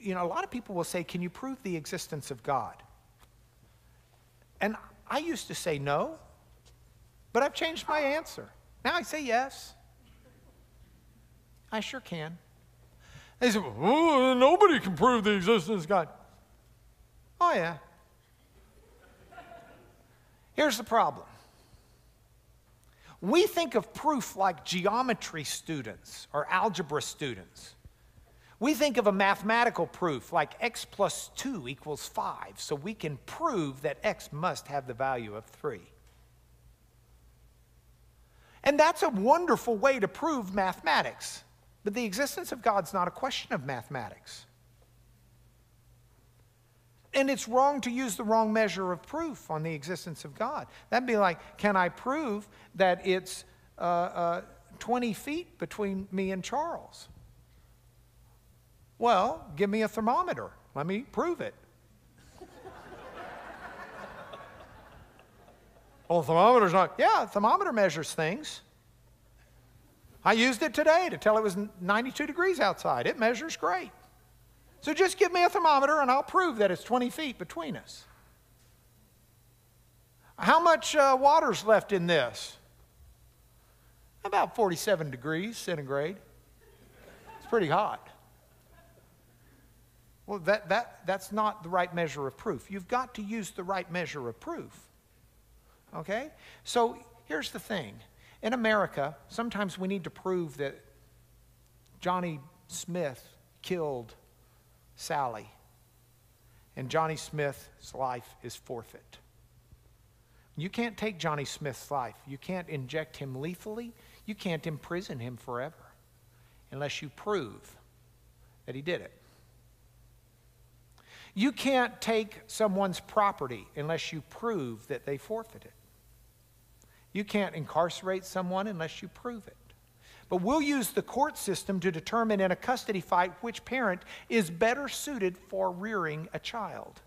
a lot of people will say, can you prove the existence of God? And I used to say no, but I've changed my answer. Now I say yes. I sure can. They say, oh, nobody can prove the existence of God. Oh, yeah. Here's the problem. We think of proof like geometry students or algebra students. We think of a mathematical proof like x plus 2 equals 5, so we can prove that x must have the value of 3. And that's a wonderful way to prove mathematics. But the existence of God's not a question of mathematics. And it's wrong to use the wrong measure of proof on the existence of God. That'd be like, can I prove that it's 20 feet between me and Charles? Well, give me a thermometer. Let me prove it. Well, the thermometer's not. Yeah, the thermometer measures things. I used it today to tell it was 92 degrees outside. It measures great. So just give me a thermometer and I'll prove that it's 20 feet between us. How much water's left in this? About 47 degrees centigrade. It's pretty hot. Well, that's not the right measure of proof. You've got to use the right measure of proof. Okay? So here's the thing. In America, sometimes we need to prove that Johnny Smith killed Sally, and Johnny Smith's life is forfeit. You can't take Johnny Smith's life. You can't inject him lethally. You can't imprison him forever unless you prove that he did it. You can't take someone's property unless you prove that they forfeited it. You can't incarcerate someone unless you prove it. But we'll use the court system to determine in a custody fight which parent is better suited for rearing a child.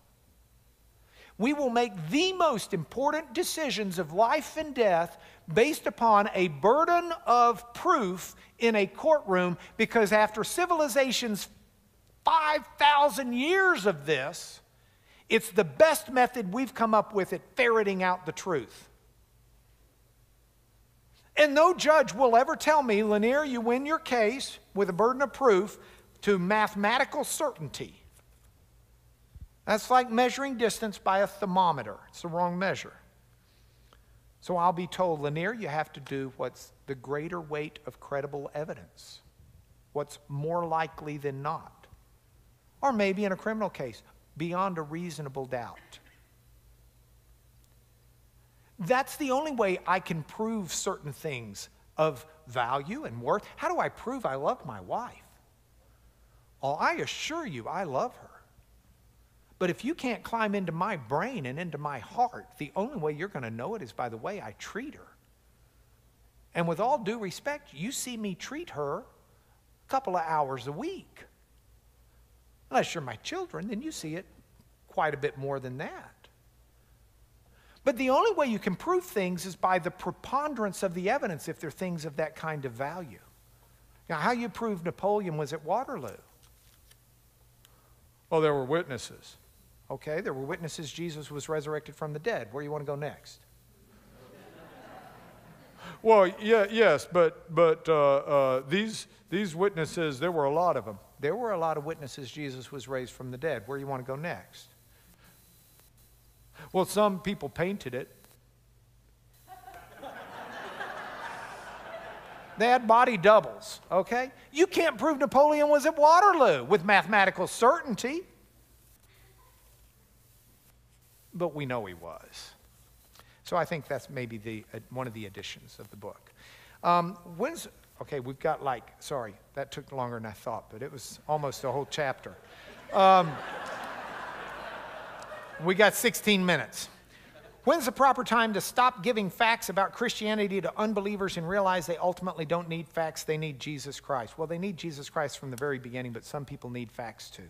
We will make the most important decisions of life and death based upon a burden of proof in a courtroom, because after civilization's 5,000 years of this, it's the best method we've come up with at ferreting out the truth. And no judge will ever tell me, Lanier, you win your case with a burden of proof to mathematical certainty. That's like measuring distance by a thermometer. It's the wrong measure. So I'll be told, Lanier, you have to do what's the greater weight of credible evidence. What's more likely than not. Or maybe in a criminal case, beyond a reasonable doubt. That's the only way I can prove certain things of value and worth. How do I prove I love my wife? Oh, I assure you I love her. But if you can't climb into my brain and into my heart, the only way you're going to know it is by the way I treat her. And with all due respect, you see me treat her a couple of hours a week. Unless you're my children, then you see it quite a bit more than that. But the only way you can prove things is by the preponderance of the evidence if they're things of that kind of value. Now, how you prove Napoleon was at Waterloo? Oh, there were witnesses. Okay, there were witnesses Jesus was resurrected from the dead. Where do you want to go next? Well, yeah, yes, but these witnesses, there were a lot of them. There were a lot of witnesses Jesus was raised from the dead. Where do you want to go next? Well, some people painted it. They had body doubles, okay? You can't prove Napoleon was at Waterloo with mathematical certainty. But we know he was. So I think that's maybe one of the additions of the book. Okay, we've got sorry, that took longer than I thought, but it was almost a whole chapter. We got 16 minutes. When's the proper time to stop giving facts about Christianity to unbelievers and realize they ultimately don't need facts, they need Jesus Christ? Well, they need Jesus Christ from the very beginning, but some people need facts too.